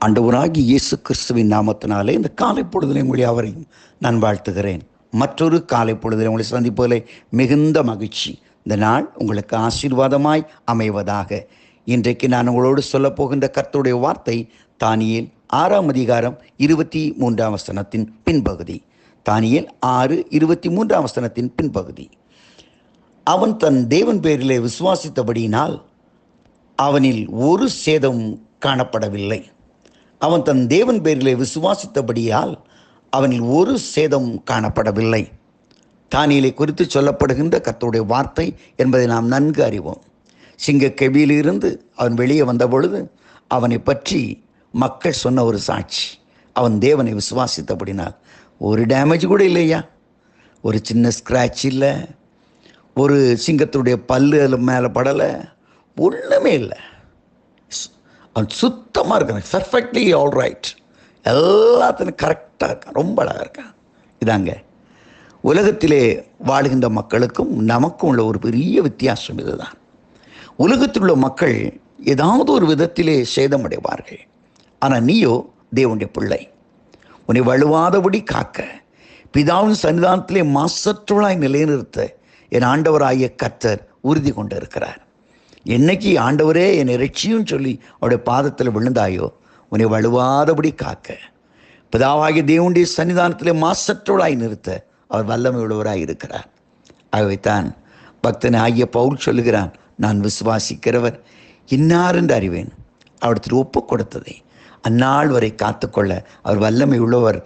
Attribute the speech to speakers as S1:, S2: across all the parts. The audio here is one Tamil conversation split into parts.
S1: ஆண்டவராகிய இயேசு கிறிஸ்துவின் நாமத்தினாலே இந்த காலை பொழுதிலே உங்களை அவரையும் நான் வாழ்த்துகிறேன். மற்றொரு காலை பொழுதிலே உங்களை சந்திப்பதிலே மிகுந்த மகிழ்ச்சி. இந்த நாள் உங்களுக்கு ஆசீர்வாதமாய் அமைவதாக. இன்றைக்கு நான் உங்களோடு சொல்லப் போகின்ற கர்த்தருடைய வார்த்தை தானியேல் 6ஆம் அதிகாரம் 23ஆம் வசனத்தின் பின்பகுதி. தானியேல் 6:23ஆம் வசனத்தின் பின்பகுதி. அவன் தன் தேவன் பேரிலே விசுவாசித்தபடியினால் அவனில் ஒரு சேதம் காணப்படவில்லை. அவன் தன் தேவன் பேரிலே விசுவாசித்தபடியால் அவனில் ஒரு சேதம் காணப்படவில்லை. தானியேலை குறித்து சொல்லப்படுகின்ற கர்த்தருடைய வார்த்தை என்பதை நாம் நன்கு அறிவோம். சிங்கக்கெபியிலிருந்து அவன் வெளியே வந்த பொழுது அவனை பற்றி மக்கள் சொன்ன ஒரு சாட்சி, அவன் தேவனை விசுவாசித்தபடினால் ஒரு டேமேஜ் கூட இல்லையா, ஒரு சின்ன ஸ்க்ராட்ச் இல்லை, ஒரு சிங்கத்துடைய பல்லு அதில் மேலே படலை, ஒன்றுமே இல்லை. அவன் சுத்தமாக இருக்கான், பர்ஃபெக்ட்லி ஆல் ரைட், எல்லாத்திலும் கரெக்டாக இருக்கான், ரொம்ப அழகாக இருக்கான். இதாங்க உலகத்திலே வாழுகின்ற மக்களுக்கும் நமக்கும் உள்ள ஒரு பெரிய வித்தியாசம். இதுதான், உலகத்தில் உள்ள மக்கள் ஏதாவது ஒரு விதத்திலே சேதமடைவார்கள். ஆனால் நீயோ தேவனுடைய பிள்ளை, உன்னை வலுவாதபடி காக்க பிதாவின் சன்னிதானத்திலே மாசற்றவளாய் நிலைநிறுத்த என் ஆண்டவராகிய கர்த்தர் உறுதி கொண்டு இருக்கிறார். என்னைக்கு ஆண்டவரே என்னை ரட்சியும் சொல்லி அவருடைய பாதத்தில் விழுந்தாயோ, உன்னை வலுவாதபடி காக்க பிதாவாகிய தேவனுடைய சன்னிதானத்திலே மாசற்றவளாய் நிறுத்த அவர் வல்லமை உள்ளவராய் இருக்கிறார். ஆகவேத்தான் பக்தன் ஆகிய பவுல் சொல்லுகிறான், நான் விசுவாசிக்கிறவர் இன்னார் என்று அறிவேன், அவரிடத்தில் ஒப்பு கொடுத்ததை அந்நாள் வரை காத்துக்கொள்ள அவர் வல்லமை உள்ளவர்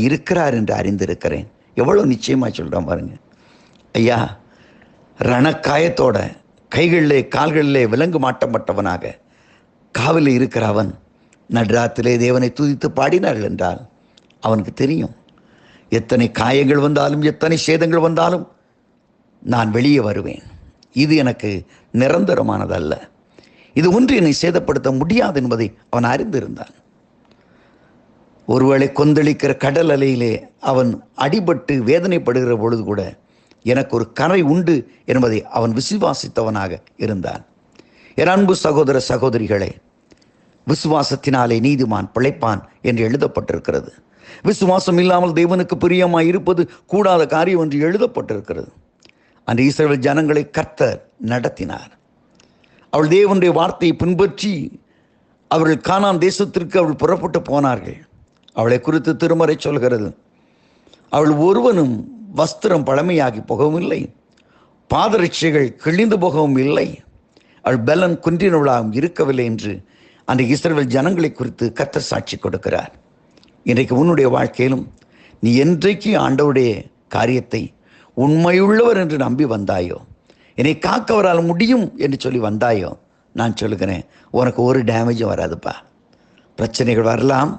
S1: இருக்கிறார் என்று அறிந்திருக்கிறேன். எவ்வளோ நிச்சயமாக சொல்கிறான் பாருங்க. ஐயா, ரணக்காயத்தோட கைகளிலே கால்களிலே விலங்கு மாட்டப்பட்டவனாக காவலில் இருக்கிற அவன் நடுராத்திலே தேவனை துதித்து பாடினார்கள் என்றால் அவனுக்கு தெரியும், எத்தனை காயங்கள் வந்தாலும் எத்தனை சேதங்கள் வந்தாலும் நான் வெளியே வருவேன். இது எனக்கு நிரந்தரமானதல்ல, இது ஒன்று என்னை சேதப்படுத்த முடியாது என்பதை அவன் அறிந்திருந்தான். ஒருவேளை கொந்தளிக்கிற கடல் அலையிலே அவன் அடிபட்டு வேதனைப்படுகிற பொழுது கூட எனக்கு ஒரு கரை உண்டு என்பதை அவன் விசுவாசித்தவனாக இருந்தான். என் அன்பு சகோதர சகோதரிகளே, விசுவாசத்தினாலே நீதிமான் பிழைப்பான் என்று எழுதப்பட்டிருக்கிறது. விசுவாசம் இல்லாமல் தேவனுக்கு பிரியமாய் இருப்பது கூடாத காரியம் என்று எழுதப்பட்டிருக்கிறது. அந்த இஸ்ரவேல் ஜனங்களை கர்த்தர் நடத்தினார். அவள் தேவனுடைய வார்த்தையை பின்பற்றி அவர்கள் கானான் தேசத்திற்கு அவள் புறப்பட்டு போனார்கள். அவளை குறித்து திருமறை சொல்கிறது, அவள் ஒருவனும் வஸ்திரம் பழமையாகி போகவும் இல்லை, பாதரட்சைகள் கிழிந்து போகவும் இல்லை, அவள் பலன் குன்றினவளாகவும் இருக்கவில்லை என்று அந்த இஸ்ரவேல் ஜனங்களை குறித்து கர்த்தர் சாட்சி கொடுக்கிறார். இன்றைக்கு உன்னுடைய வாழ்க்கையிலும் நீ என்றைக்கு ஆண்டவருடைய காரியத்தை உண்மையுள்ளவர் என்று நம்பி வந்தாயோ, என்னை காக்கவரால் முடியும் என்று சொல்லி வந்தாயோ, நான் சொல்லுகிறேன், உனக்கு ஒரு டேமேஜும் வராதுப்பா. பிரச்சனைகள் வரலாம்,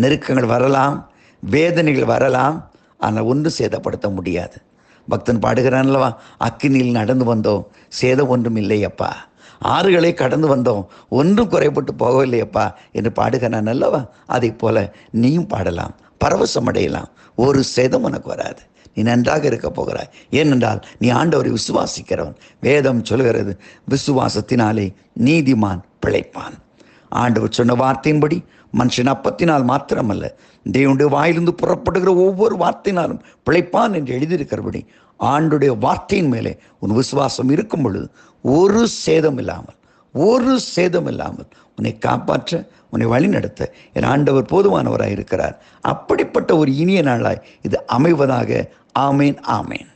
S1: நெருக்கங்கள் வரலாம், வேதனைகள் வரலாம், ஆனால் ஒன்றும் சேதப்படுத்த முடியாது. பக்தன் பாடுகிறான் அல்லவா, அக்கினியில் நடந்து வந்தோம் சேதம் ஒன்றும் இல்லையப்பா, ஆறுகளை கடந்து வந்தோம் ஒன்றும் குறைபட்டு போகவில்லையப்பா என்று பாடுகிறான் அல்லவா. அதை போல நீயும் பாடலாம், பரவசம் அடையலாம், ஒரு சேதம் உனக்கு வராது. நீ நன்றாக இருக்க போகிறாய். ஏனென்றால் நீ ஆண்டவரை விசுவாசிக்கிறவன். வேதம் சொல்கிறது, விசுவாசத்தினாலே நீதிமான் பிழைப்பான். ஆண்டவர் சொன்ன வார்த்தையின்படி மனுஷன் அப்பத்தினால் மாத்திரமல்ல, தேவனுடைய வாயிலிருந்து புறப்படுகிற ஒவ்வொரு வார்த்தையினாலும் பிழைப்பான் என்று எழுதியிருக்கிறபடி ஆண்டுடைய வார்த்தையின் மேலே உன் விசுவாசம் இருக்கும் பொழுது ஒரு சேதம் இல்லாமல் உன்னை காப்பாற்ற, உன்னை வழிநடத்த என் ஆண்டவர் போதுமானவராக இருக்கிறார். அப்படிப்பட்ட ஒரு இனிய நாளாய் இது அமைவதாக. ஆமேன், ஆமேன்.